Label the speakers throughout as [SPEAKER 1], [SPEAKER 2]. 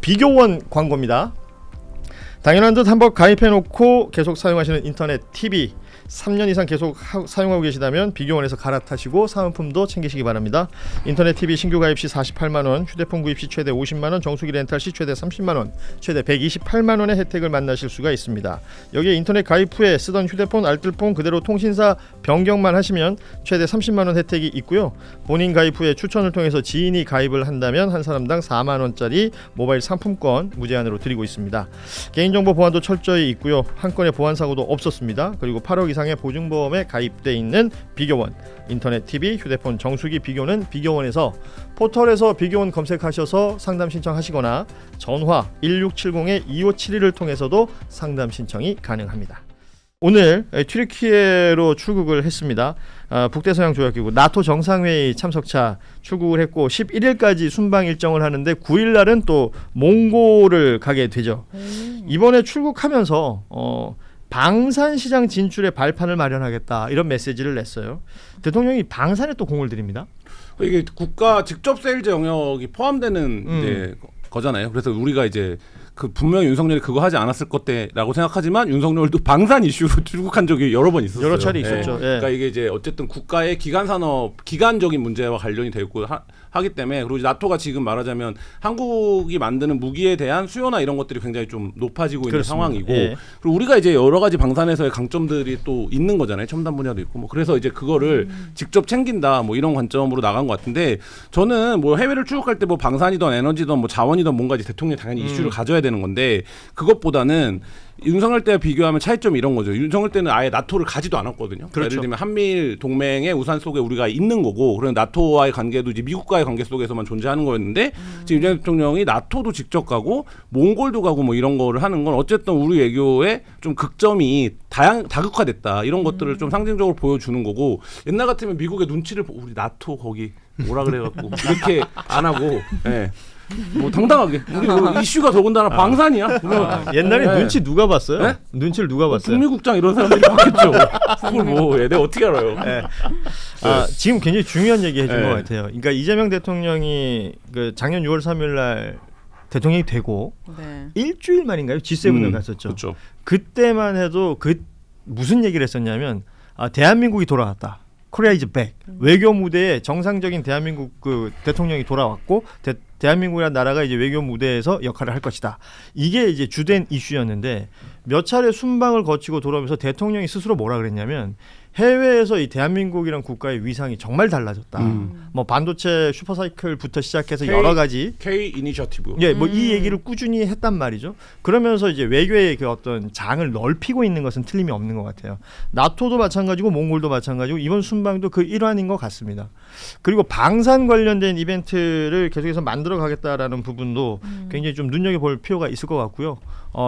[SPEAKER 1] 비교원 광고입니다. 당연한 듯 한번 가입해놓고 계속 사용하시는 인터넷 TV 3년 이상 계속 사용하고 계시다면 비교원에서 갈아타시고 사은품도 챙기시기 바랍니다. 인터넷 TV 신규 가입 시 48만원, 휴대폰 구입 시 최대 50만원, 정수기 렌탈 시 최대 30만원, 최대 128만원의 혜택을 만나실 수가 있습니다. 여기에 인터넷 가입 후에 쓰던 휴대폰, 알뜰폰 그대로 통신사 변경만 하시면 최대 30만원 혜택이 있고요. 본인 가입 후에 추천을 통해서 지인이 가입을 한다면 한 사람당 4만원짜리 모바일 상품권 무제한으로 드리고 있습니다. 개인정보 보안도 철저히 있고요. 한 건의 보안사고도 없었습니다. 그리고 8억 이상의 보증보험에 가입돼 있는 비교원, 인터넷 TV, 휴대폰 정수기 비교는 비교원에서 포털에서 비교원 검색하셔서 상담 신청하시거나 전화 1670-2571을 통해서도 상담 신청이 가능합니다. 오늘 튀르키예로 출국을 했습니다. 북대서양 조약기구 나토 정상회의 참석차 출국을 했고 11일까지 순방 일정을 하는데 9일 날은 또 몽골을 가게 되죠. 이번에 출국하면서 방산시장 진출의 발판을 마련하겠다 이런 메시지를 냈어요. 대통령이 방산에 또 공을 들입니다.
[SPEAKER 2] 이게 국가 직접 세일즈 영역이 포함되는 이제 거잖아요. 그래서 우리가 이제 그 분명히 윤석열이 그거 하지 않았을 것때라고 생각하지만 윤석열도 방산 이슈로 출국한 적이 여러 번 있었어요.
[SPEAKER 1] 여러 차례 있었죠. 예.
[SPEAKER 2] 그러니까 이게 이제 어쨌든 국가의 기간 산업, 기간적인 문제와 관련이 되고 하기 때문에 그리고 나토가 지금 말하자면 한국이 만드는 무기에 대한 수요나 이런 것들이 굉장히 좀 높아지고 있는
[SPEAKER 1] 그렇습니다.
[SPEAKER 2] 상황이고
[SPEAKER 1] 예.
[SPEAKER 2] 그리고 우리가 이제 여러 가지 방산에서의 강점들이 또 있는 거잖아요. 첨단 분야도 있고 뭐 그래서 이제 그거를 직접 챙긴다 뭐 이런 관점으로 나간 것 같은데 저는 뭐 해외를 출국할 때 뭐 방산이든 에너지든 뭐 자원이든 뭔가 이제 대통령이 당연히 이슈를 가져야 되는 건데 그것보다는 윤석열 때와 비교하면 차이점이 이런 거죠. 윤석열 때는 아예 나토를 가지도 않았거든요.
[SPEAKER 1] 그렇죠.
[SPEAKER 2] 예를 들면 한미일 동맹의 우산 속에 우리가 있는 거고, 그런 나토와의 관계도 이제 미국과의 관계 속에서만 존재하는 거였는데 지금 이재명 대통령이 나토도 직접 가고 몽골도 가고 뭐 이런 거를 하는 건 어쨌든 우리 외교의 좀 극점이 다극화됐다 이런 것들을 좀 상징적으로 보여주는 거고 옛날 같으면 미국의 눈치를 우리 나토 거기 뭐라 그래갖고 이렇게 안 하고. 예. 뭐 당당하게 우리 뭐 이슈가 더군다나 방산이야.
[SPEAKER 1] 옛날에
[SPEAKER 2] 네.
[SPEAKER 1] 눈치 누가 봤어요?
[SPEAKER 2] 네?
[SPEAKER 1] 눈치를 누가 봤어요?
[SPEAKER 2] 북미국장 이런 사람들이 봤겠죠. 그걸 뭐 내가 어떻게 알아요?
[SPEAKER 1] 네. 지금 굉장히 중요한 얘기 해준
[SPEAKER 2] 네.
[SPEAKER 1] 것 같아요. 그러니까 이재명 대통령이 그 작년 6월 3일 날 대통령이 되고
[SPEAKER 3] 네.
[SPEAKER 1] 일주일 만인가요? G7을 갔었죠.
[SPEAKER 2] 그렇죠.
[SPEAKER 1] 그때만 해도 무슨 얘기를 했었냐면 대한민국이 돌아왔다. 코리아 이즈 백. 외교 무대에 정상적인 대한민국 그 대통령이 돌아왔고 대한민국이라는 나라가 이제 외교 무대에서 역할을 할 것이다. 이게 이제 주된 이슈였는데 몇 차례 순방을 거치고 돌아오면서 대통령이 스스로 뭐라 그랬냐면 해외에서 이 대한민국이란 국가의 위상이 정말 달라졌다. 뭐 반도체 슈퍼사이클부터 시작해서 여러 가지
[SPEAKER 2] K 이니셔티브.
[SPEAKER 1] 예, 뭐 이 얘기를 꾸준히 했단 말이죠. 그러면서 이제 외교의 그 어떤 장을 넓히고 있는 것은 틀림이 없는 것 같아요. 나토도 마찬가지고 몽골도 마찬가지고 이번 순방도 그 일환인 것 같습니다. 그리고 방산 관련된 이벤트를 계속해서 만들어 가겠다라는 부분도 굉장히 좀 눈여겨볼 필요가 있을 것 같고요.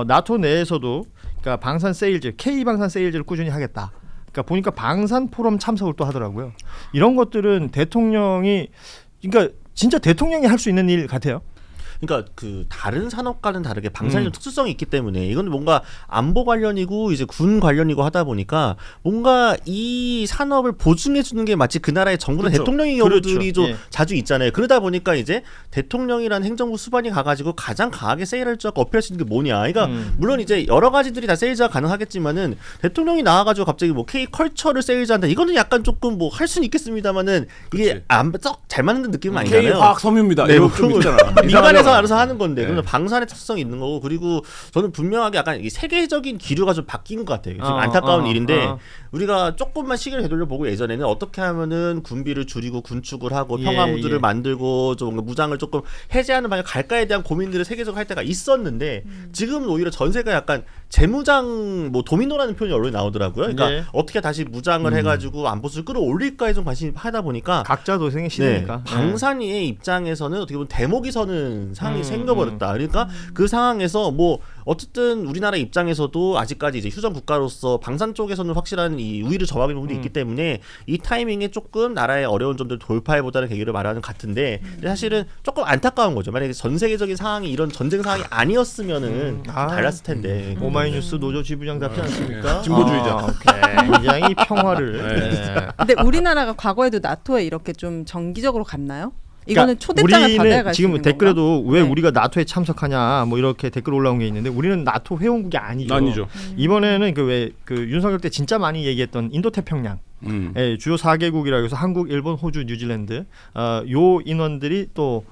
[SPEAKER 1] 나토 내에서도 그러니까 방산 세일즈, K 방산 세일즈를 꾸준히 하겠다. 그러니까 보니까 방산 포럼 참석을 또 하더라고요. 이런 것들은 대통령이 그러니까 진짜 대통령이 할 수 있는 일 같아요.
[SPEAKER 4] 그러니까 그 다른 산업과는 다르게 방산이 좀 특수성이 있기 때문에 이건 뭔가 안보 관련이고 이제 군 관련이고 하다 보니까 뭔가 이 산업을 보증해 주는 게 마치 그 나라의 정부나
[SPEAKER 1] 그렇죠.
[SPEAKER 4] 대통령의 경우들이
[SPEAKER 1] 그렇죠.
[SPEAKER 4] 좀
[SPEAKER 1] 예.
[SPEAKER 4] 자주 있잖아요. 그러다 보니까 이제 대통령이란 행정부 수반이 가가지고 가장 강하게 세일할 줄 알고 어필할 수 있는 게 뭐냐. 그러니까 물론 이제 여러 가지들이 다 세일즈가 가능하겠지만은 대통령이 나와가지고 갑자기 뭐 K 컬처를 세일즈한다. 이거는 약간 조금 뭐 할 수는 있겠습니다만은 이게 썩 잘 맞는 느낌은
[SPEAKER 2] K
[SPEAKER 4] 아니잖아요.
[SPEAKER 2] 화학 섬유입니다.
[SPEAKER 4] 네,
[SPEAKER 2] 이거
[SPEAKER 4] 뭐
[SPEAKER 2] 좀 있잖아.
[SPEAKER 4] 민간에서 알아서 하는 건데
[SPEAKER 2] 네.
[SPEAKER 4] 그러면 방산의 특성이 있는 거고 그리고 저는 분명하게 약간 이 세계적인 기류가 좀 바뀐 것 같아요. 지금 안타까운 일인데 우리가 조금만 시계를 되돌려 보고 예전에는 어떻게 하면은 군비를 줄이고 군축을 하고 평화무드를 만들고 좀 무장을 조금 해제하는 방향 갈까에 대한 고민들을 세계적으로 할 때가 있었는데 지금은 오히려 전세가 약간 재무장 뭐 도미노라는 표현이 언론에 나오더라고요. 그러니까 어떻게 다시 무장을 해가지고 안보수를 끌어올릴까에 좀 관심이 하다 보니까
[SPEAKER 1] 각자 도생의 시대니까.
[SPEAKER 4] 방산이의 입장에서는 어떻게 보면 대목이 서는 상황이 생겨버렸다. 그러니까 그 상황에서 뭐 어쨌든 우리나라 입장에서도 아직까지 이제 휴전 국가로서 방산 쪽에서는 확실한 이 우위를 점하는 부분이 있기 때문에 이 타이밍에 조금 나라의 어려운 점들 돌파해보자는 계기를 말하는 것 같은데 사실은 조금 안타까운 거죠. 만약에 전 세계적인 상황이 이런 전쟁 상황이 아니었으면은 달랐을 텐데.
[SPEAKER 1] 오마이뉴스 노조 지부장 답지 않습니까?
[SPEAKER 2] 진보주의자.
[SPEAKER 1] 굉장히 평화를.
[SPEAKER 2] 네.
[SPEAKER 1] 네.
[SPEAKER 3] 근데 우리나라가 과거에도 나토에 이렇게 좀 정기적으로 갔나요? 이거는 초대장을 받아야
[SPEAKER 1] 우리는
[SPEAKER 3] 갈 수
[SPEAKER 1] 지금
[SPEAKER 3] 있는
[SPEAKER 1] 댓글에도
[SPEAKER 3] 건가?
[SPEAKER 1] 왜
[SPEAKER 3] 네.
[SPEAKER 1] 우리가 나토에 참석하냐 뭐 이렇게 댓글 올라온 게 있는데 우리는 나토 회원국이 아니죠.
[SPEAKER 2] 아니죠.
[SPEAKER 1] 이번에는 그 윤석열 때 진짜 많이 얘기했던 인도 태평양 주요 4개국이라고 해서 한국, 일본, 호주, 뉴질랜드 요 인원들이 또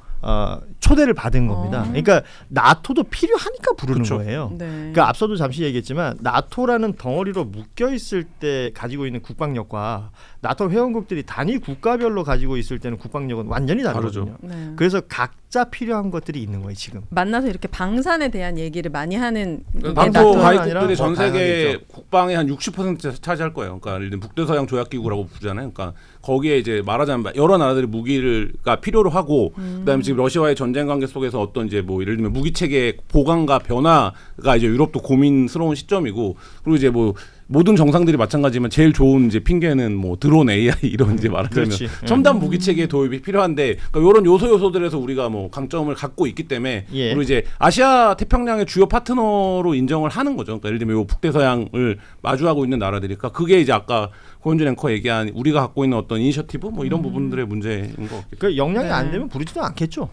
[SPEAKER 1] 초대를 받은 겁니다. 그러니까 나토도 필요하니까 부르는
[SPEAKER 2] 그쵸.
[SPEAKER 1] 거예요.
[SPEAKER 3] 네.
[SPEAKER 1] 그러니까 앞서도 잠시 얘기했지만 나토라는 덩어리로 묶여 있을 때 가지고 있는 국방력과 나토 회원국들이 단위 국가별로 가지고 있을 때는 국방력은 완전히 다르거든요.
[SPEAKER 3] 네.
[SPEAKER 1] 그래서 각자 필요한 것들이 있는 거예요 지금.
[SPEAKER 3] 만나서 이렇게 방산에 대한 얘기를 많이 하는 게
[SPEAKER 2] 나토
[SPEAKER 3] 나토
[SPEAKER 2] 가입국들이 전
[SPEAKER 1] 다양하게
[SPEAKER 2] 세계
[SPEAKER 1] 있죠.
[SPEAKER 2] 국방의 한 60% 차지할 거예요. 그러니까 예를 들면 북대서양 조약기구라고 부르잖아요. 그러니까 거기에 이제 말하자면 여러 나라들이 무기가 필요로 하고 그다음에 지금 러시아와의 전쟁 관계 속에서 어떤 이제 뭐 예를 들면 무기 체계 보강과 변화가 이제 유럽도 고민스러운 시점이고 그리고 이제 뭐 모든 정상들이 마찬가지지만 제일 좋은 이제 핑계는 뭐 드론 AI 이런 이제 말하자면
[SPEAKER 1] 그렇지.
[SPEAKER 2] 첨단 무기 체계 도입이 필요한데 그러니까 이런 요소들에서 우리가 뭐 강점을 갖고 있기 때문에
[SPEAKER 1] 예.
[SPEAKER 2] 그리고 이제 아시아 태평양의 주요 파트너로 인정을 하는 거죠. 그러니까 예를 들면 요 북대서양을 마주하고 있는 나라들이니까 그게 이제 아까 고현준 앵커 얘기한 우리가 갖고 있는 어떤 이니셔티브 뭐 이런 부분들의 문제인 것 같겠죠.
[SPEAKER 1] 그 역량이
[SPEAKER 3] 네.
[SPEAKER 1] 안 되면 부르지도 않겠죠.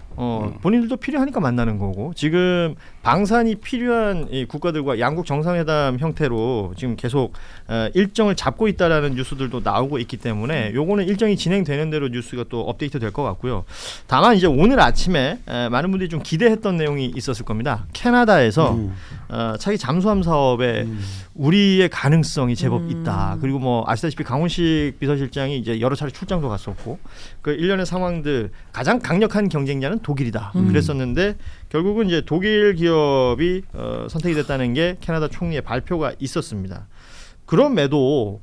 [SPEAKER 1] 본인들도 필요하니까 만나는 거고 지금 방산이 필요한 이 국가들과 양국 정상회담 형태로 지금 계속 일정을 잡고 있다라는 뉴스들도 나오고 있기 때문에 요거는 일정이 진행되는 대로 뉴스가 또 업데이트 될 것 같고요. 다만 이제 오늘 아침에 많은 분들이 좀 기대했던 내용이 있었을 겁니다. 캐나다에서 차기 잠수함 사업에 우리의 가능성이 제법 있다. 그리고 뭐 아시다시피 강훈식 비서실장이 이제 여러 차례 출장도 갔었고 그 일련의 상황들 가장 강력한 경쟁자는 독일이다. 그랬었는데 결국은 이제 독일 기업이 선택이 됐다는 게 캐나다 총리의 발표가 있었습니다. 그럼에도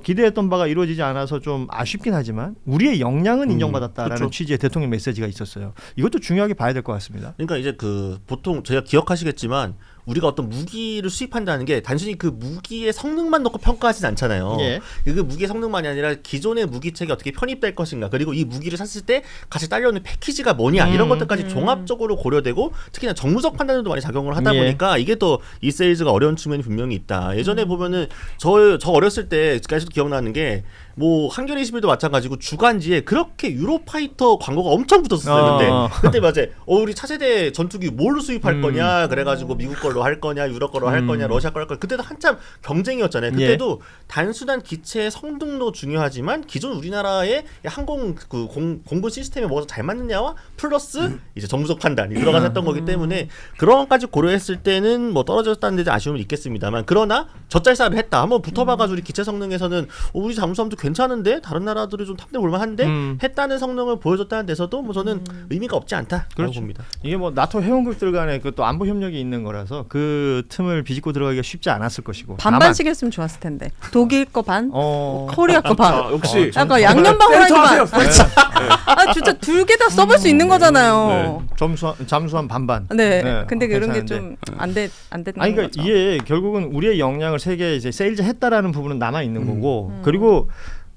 [SPEAKER 1] 기대했던 바가 이루어지지 않아서 좀 아쉽긴 하지만 우리의 역량은 인정받았다라는
[SPEAKER 2] 그렇죠.
[SPEAKER 1] 취지의 대통령 메시지가 있었어요. 이것도 중요하게 봐야 될 것 같습니다.
[SPEAKER 4] 그러니까 이제 그 보통 제가 기억하시겠지만 우리가 어떤 무기를 수입한다는 게 단순히 그 무기의 성능만 놓고 평가하진 않잖아요.
[SPEAKER 1] 예.
[SPEAKER 4] 그 무기의 성능만이 아니라 기존의 무기체계 어떻게 편입될 것인가 그리고 이 무기를 샀을 때 같이 딸려오는 패키지가 뭐냐 이런 것들까지 종합적으로 고려되고 특히나 정무적 판단도 많이 작용을 하다
[SPEAKER 1] 예.
[SPEAKER 4] 보니까 이게 또 이 세일즈가 어려운 측면이 분명히 있다. 예전에 보면은 저 어렸을 때까지도 기억나는 게 뭐 한겨레 21도 마찬가지고 주간지에 그렇게 유로파이터 광고가 엄청 붙었었는데 그때 맞아요. 우리 차세대 전투기 뭘로 수입할 거냐 그래가지고 미국 걸로 할 거냐 유럽 걸로 할 거냐 러시아 걸로 할 거냐 그때도 한참 경쟁이었잖아요. 그때도 단순한 기체의 성능도 중요하지만 기존 우리나라의 항공 그 공군 시스템에 뭐가 잘 맞느냐와 플러스 이제 정무적 판단이 들어가서 했던 거기 때문에 그런 것까지 고려했을 때는 뭐 떨어졌다는 데 아쉬움은 있겠습니다만 그러나 젖잘싸를 했다. 한번 붙어봐가지고 우리 기체 성능에서는 우리 잠수함도 괜찮은데 다른 나라들이 좀 탐내 볼만한데 했다는 성능을 보여줬다는 데서도 뭐 저는 의미가 없지 않다라고
[SPEAKER 1] 그렇죠.
[SPEAKER 4] 봅니다.
[SPEAKER 1] 이게 뭐 나토 회원국들 간에 그 또 안보 협력이 있는 거라서 그 틈을 비집고 들어가기가 쉽지 않았을 것이고
[SPEAKER 3] 반반씩 했으면 좋았을 텐데 독일 거 반, 코리아 거 반.
[SPEAKER 2] 아, 역시
[SPEAKER 3] 약간 양념방울하기 반.
[SPEAKER 2] 센터
[SPEAKER 3] 아 진짜 두 개 다 써볼 수 있는 거잖아요.
[SPEAKER 1] 잠수함 반반.
[SPEAKER 3] 네. 근데 그런 게
[SPEAKER 1] 괜찮은데.
[SPEAKER 3] 좀 안 되는
[SPEAKER 1] 아니 그러니까
[SPEAKER 3] 거죠.
[SPEAKER 1] 이게 결국은 우리의 역량을 세계에 이제 세일즈 했다라는 부분은 남아 있는 거고 그리고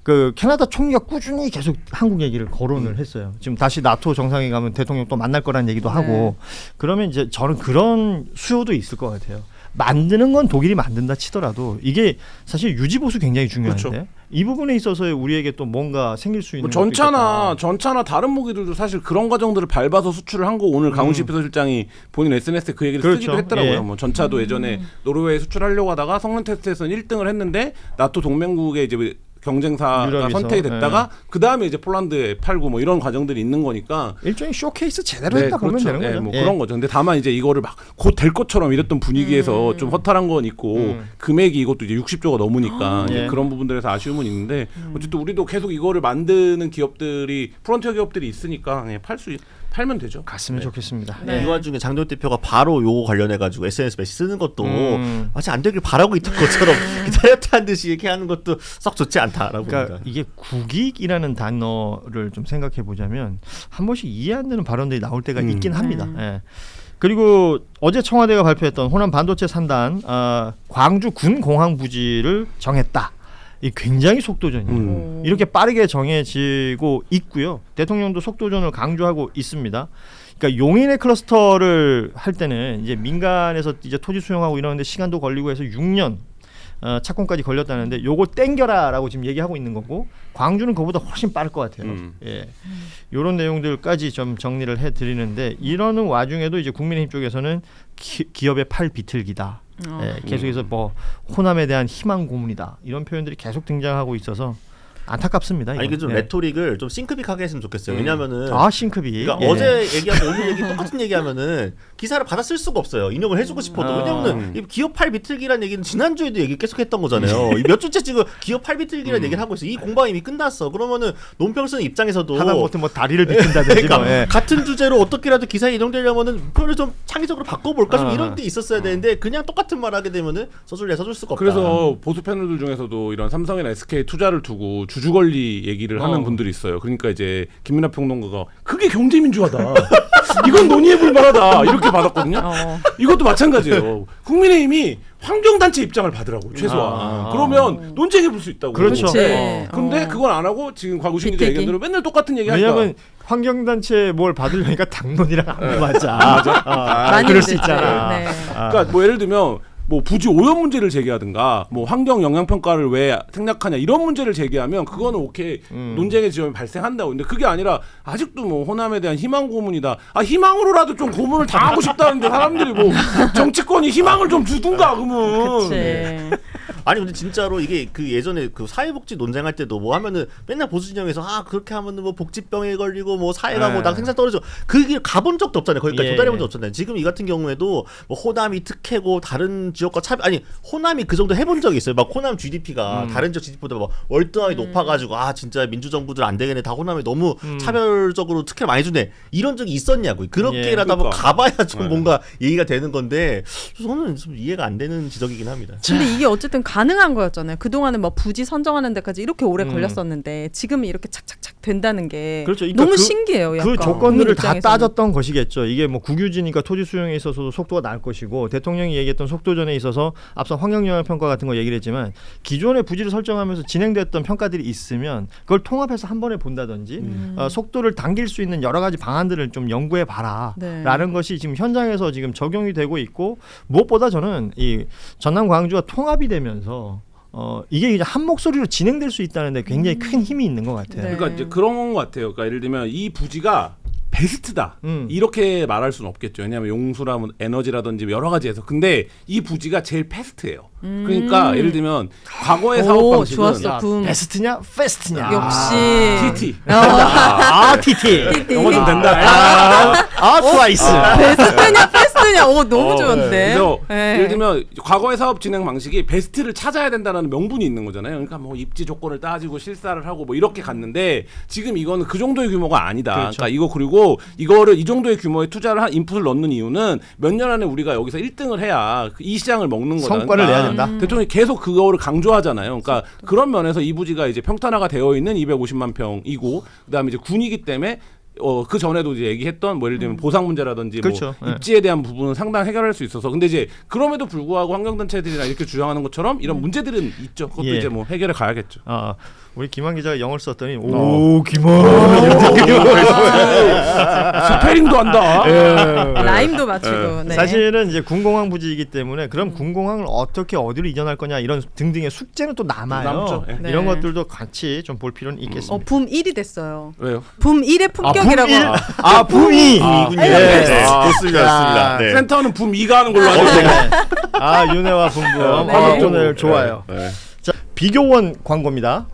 [SPEAKER 1] 그 캐나다 총리가 꾸준히 계속 한국 얘기를 거론을 했어요. 지금 다시 나토 정상회 가면 대통령 또 만날 거라는 얘기도 하고 그러면 이제 저는 그런 수요도 있을 것 같아요. 만드는 건 독일이 만든다 치더라도 이게 사실 유지 보수 굉장히 중요한데
[SPEAKER 2] 그렇죠.
[SPEAKER 1] 이 부분에 있어서 우리에게 또 뭔가 생길 수 있는
[SPEAKER 2] 뭐
[SPEAKER 1] 것도 있겠다.
[SPEAKER 2] 전차나 다른 무기들도 사실 그런 과정들을 밟아서 수출을 한 거 오늘 강훈식 비서실장이 본인 SNS에 그 얘기를
[SPEAKER 1] 그렇죠.
[SPEAKER 2] 쓰기도 했더라고요.
[SPEAKER 1] 예.
[SPEAKER 2] 뭐 전차도 예전에 노르웨이에 수출하려고 하다가 성능 테스트에서는 1등을 했는데 나토 동맹국의 이제 경쟁사가
[SPEAKER 1] 유럽에서.
[SPEAKER 2] 선택이 됐다가 그 다음에 이제 폴란드에 팔고 뭐 이런 과정들이 있는 거니까
[SPEAKER 1] 일종의 쇼케이스 제대로 했다 보면 되는 거죠.
[SPEAKER 2] 뭐 그런 거죠. 근데 다만 이제 이거를 막 곧 될 것처럼 이랬던 분위기에서 좀 허탈한 건 있고 금액이 이것도 이제 60조가 넘으니까 이제
[SPEAKER 1] 예.
[SPEAKER 2] 그런 부분들에서 아쉬움은 있는데 어쨌든 우리도 계속 이거를 만드는 기업들이 프론티어 기업들이 있으니까 팔면 되죠.
[SPEAKER 1] 갔으면 좋겠습니다.
[SPEAKER 3] 네.
[SPEAKER 4] 이 와중에 장도연 대표가 바로 요거 관련해가지고 SNS 메시 쓰는 것도 마치 안 되길 바라고 있던 것처럼 기다렸다는 듯이 이렇게 하는 것도 썩 좋지 않다라고
[SPEAKER 1] 그러니까
[SPEAKER 4] 봅니다.
[SPEAKER 1] 이게 국익이라는 단어를 좀 생각해 보자면 한 번씩 이해 안 되는 발언들이 나올 때가 있긴 합니다. 예. 그리고 어제 청와대가 발표했던 호남 반도체 산단 광주 군 공항 부지를 정했다. 이 굉장히 속도전이에요. 이렇게 빠르게 정해지고 있고요. 대통령도 속도전을 강조하고 있습니다. 그러니까 용인의 클러스터를 할 때는 이제 민간에서 이제 토지 수용하고 이러는데 시간도 걸리고 해서 6년 착공까지 걸렸다는데 요거 땡겨라라고 지금 얘기하고 있는 거고 광주는 그거보다 훨씬 빠를 것 같아요. 예, 이런 내용들까지 좀 정리를 해드리는데 이러는 와중에도 이제 국민의힘 쪽에서는 기업의 팔 비틀기다. 예, 계속해서 뭐 호남에 대한 희망 고문이다 이런 표현들이 계속 등장하고 있어서 안타깝습니다.
[SPEAKER 4] 아니 이게 좀 레토릭을 좀 싱크빅하게 했으면 좋겠어요. 왜냐면은
[SPEAKER 1] 싱크빅.
[SPEAKER 4] 그러니까
[SPEAKER 1] 예.
[SPEAKER 4] 어제 얘기하고 오늘 얘기 똑같은 얘기하면은 기사를 받아 쓸 수가 없어요. 인용을 해주고 싶어도 왜냐면은 이 기업 팔 비틀기라는 얘기는 지난주에도 얘기 계속했던 거잖아요. 몇 주째 지금 기업 팔 비틀기라는 얘기를 하고 있어. 이 공방이 이미 끝났어. 그러면은 논평 쓰는 입장에서도
[SPEAKER 1] 하다못해 뭐 다리를 비튼다든지
[SPEAKER 4] 그러니까
[SPEAKER 1] 뭐, 예.
[SPEAKER 4] 같은 주제로 어떻게라도 기사에 인용되려면은 표현을 좀 창의적으로 바꿔볼까 좀 이런 게 있었어야 되는데 그냥 똑같은 말 하게 되면은 써줄 수가 없다.
[SPEAKER 2] 그래서 보수 패널들 중에서도 이런 삼성이나 SK 투자를 두고 주주 권리 얘기를 하는 분들이 있어요. 그러니까 이제 김민하 평론가가 그게 경제민주화다. 이건 논의해볼 만하다. 이렇게 받았거든요. 이것도 마찬가지예요. 국민의힘이 환경단체 입장을 받으라고 최소한. 그러면 논쟁해볼 수 있다고.
[SPEAKER 1] 그렇죠.
[SPEAKER 2] 근데 그건 안 하고 지금 과구신 기자 얘기대로 맨날 똑같은 얘기 하니까.
[SPEAKER 1] 왜냐면 환경단체 뭘 받으려니까 당론이랑 안 맞아.
[SPEAKER 3] 많이
[SPEAKER 1] 그럴 수
[SPEAKER 3] 힘들지.
[SPEAKER 1] 있잖아.
[SPEAKER 3] 네.
[SPEAKER 2] 그러니까 뭐 예를 들면 뭐 부지 오염 문제를 제기하든가 뭐 환경 영향 평가를 왜 생략하냐 이런 문제를 제기하면 그거는 오케이 논쟁의 지점이 발생한다고. 근데 그게 아니라 아직도 뭐 호남에 대한 희망 고문이다. 희망으로라도 좀 고문을 당하고 싶다는데 사람들이 뭐 정치권이 희망을 좀 주든가 그러면.
[SPEAKER 3] 그치.
[SPEAKER 4] 아니 근데 진짜로 이게 그 예전에 그 사회복지 논쟁할 때도 뭐 하면은 맨날 보수 진영에서 그렇게 하면은 뭐 복지병에 걸리고 뭐 사회가 뭐 나 생산 떨어져 그 길 가본 적도 없잖아요. 거기까지 도달해본 적 없잖아요. 지금 이 같은 경우에도 뭐 호남이 특혜고 다른 지역과 호남이 그 정도 해본 적이 있어요. 막 호남 GDP가 다른 지역 GDP보다 막 월등하게 높아가지고 진짜 민주정부들 안 되겠네. 다 호남에 너무 차별적으로 특혜를 많이 주네. 이런 적이 있었냐고요. 그렇게라도 한번 가봐야 좀 뭔가 얘기가 되는 건데 저는 좀 이해가 안 되는 지적이긴 합니다.
[SPEAKER 3] 근데 이게 어쨌든 가능한 거였잖아요. 그동안은 뭐 부지 선정하는 데까지 이렇게 오래 걸렸었는데 지금은 이렇게 착착착 된다는 게
[SPEAKER 1] 그렇죠. 그러니까
[SPEAKER 3] 너무 신기해요. 약간.
[SPEAKER 1] 그 조건들을 다
[SPEAKER 3] 입장에서는.
[SPEAKER 1] 따졌던 것이겠죠. 이게 뭐 국유지니까 토지 수용에 있어서도 속도가 날 것이고 대통령이 얘기했던 속도전에 있어서 앞서 환경영향 평가 같은 거 얘기를 했지만 기존의 부지를 설정하면서 진행됐던 평가들이 있으면 그걸 통합해서 한 번에 본다든지 속도를 당길 수 있는 여러 가지 방안들을 좀 연구해 봐라 라는 것이 지금 현장에서 지금 적용이 되고 있고 무엇보다 저는 이 전남 광주가 통합이 되면서 이게 이제 한 목소리로 진행될 수 있다는데 굉장히 큰 힘이 있는 것 같아요.
[SPEAKER 3] 네.
[SPEAKER 2] 그러니까 이제 그런 것 같아요. 그러니까 예를 들면 이 부지가 베스트다 이렇게 말할 수는 없겠죠. 왜냐하면 용수라면 에너지라든지 여러 가지에서 근데 이 부지가 제일 패스트예요. 그러니까 예를 들면 과거의 사업 방식은
[SPEAKER 3] 좋았어. 붐.
[SPEAKER 1] 베스트냐 페스트냐
[SPEAKER 3] 역시
[SPEAKER 2] TT
[SPEAKER 1] TT
[SPEAKER 2] 영어 좀 된다.
[SPEAKER 1] 트와이스
[SPEAKER 3] 베스트냐 패스트냐 너무 좋은데.
[SPEAKER 2] 그래서
[SPEAKER 3] 네.
[SPEAKER 2] 예를 들면 과거의 사업 진행 방식이 베스트를 찾아야 된다는 명분이 있는 거잖아요. 그러니까 뭐 입지 조건을 따지고 실사를 하고 뭐 이렇게 갔는데 지금 이거는 그 정도의 규모가 아니다.
[SPEAKER 1] 그렇죠.
[SPEAKER 2] 그러니까 이거 그리고 이거를 이 정도의 규모의 투자를 한 인풋을 넣는 이유는 몇 년 안에 우리가 여기서 1등을 해야 이 시장을 먹는 거다.
[SPEAKER 1] 성과를 내야 된다.
[SPEAKER 2] 대통령이 계속 그거를 강조하잖아요. 그러니까 그런 면에서 이 부지가 이제 평탄화가 되어 있는 250만 평이고 그다음에 이제 군이기 때문에 그 전에도 이제 얘기했던 뭐 예를 들면 보상 문제라든지
[SPEAKER 1] 그렇죠.
[SPEAKER 2] 뭐 입지에 대한 부분은 상당히 해결할 수 있어서 근데 이제 그럼에도 불구하고 환경단체들이나 이렇게 주장하는 것처럼 이런 문제들은 있죠. 그것도 이제 뭐 해결해 가야겠죠.
[SPEAKER 1] 우리 김한 기자가 영어를 썼더니 오 김한
[SPEAKER 2] 스페링도 한다.
[SPEAKER 3] 라임도 맞추고. 네.
[SPEAKER 1] 사실은 이제 군공항 부지이기 때문에 그럼 군공항을 어떻게 어디로 이전할 거냐 이런 등등의 숙제는 또 남아요.
[SPEAKER 2] 남죠.
[SPEAKER 3] 네.
[SPEAKER 1] 이런 것들도 같이 좀 볼 필요는 있겠습니다.
[SPEAKER 3] 붐 1이 됐어요.
[SPEAKER 2] 왜요?
[SPEAKER 3] 붐 1의 품격이라고.
[SPEAKER 1] 붐이
[SPEAKER 4] 좋습니다. 네.
[SPEAKER 2] 센터는 붐 2가 하는 걸로 하죠.
[SPEAKER 1] 윤회와 분부원
[SPEAKER 3] 네.
[SPEAKER 1] 오늘 좋아요.
[SPEAKER 2] 네.
[SPEAKER 1] 자, 비교원 광고입니다.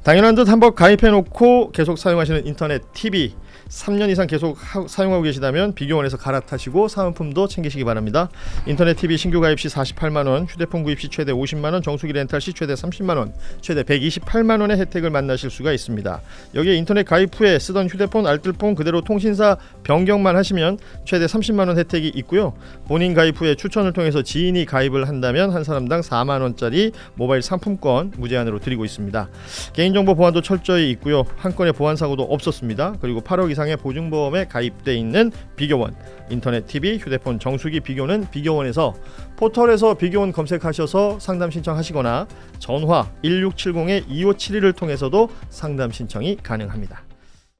[SPEAKER 1] 당연한 듯 한번 가입해놓고 계속 사용하시는 인터넷 TV 3년 이상 계속 사용하고 계시다면 비교원에서 갈아타시고 사은품도 챙기시기 바랍니다. 인터넷 TV 신규 가입 시 48만 원, 휴대폰 구입 시 최대 50만 원, 정수기 렌탈 시 최대 30만 원, 최대 128만 원의 혜택을 만나실 수가 있습니다. 여기에 인터넷 가입 후에 쓰던 휴대폰, 알뜰폰 그대로 통신사 변경만 하시면 최대 30만 원 혜택이 있고요. 본인 가입 후에 추천을 통해서 지인이 가입을 한다면 한 사람당 4만 원짜리 모바일 상품권 무제한으로 드리고 있습니다. 개인정보 보안도 철저히 있고요. 한 건의 보안 사고도 없었습니다. 그리고 8억 이상의 보증보험에 가입돼 있는 비교원, 인터넷 TV, 휴대폰 정수기 비교는 비교원에서 포털에서 비교원 검색하셔서 상담 신청하시거나 전화 1670-2571을 통해서도 상담 신청이 가능합니다.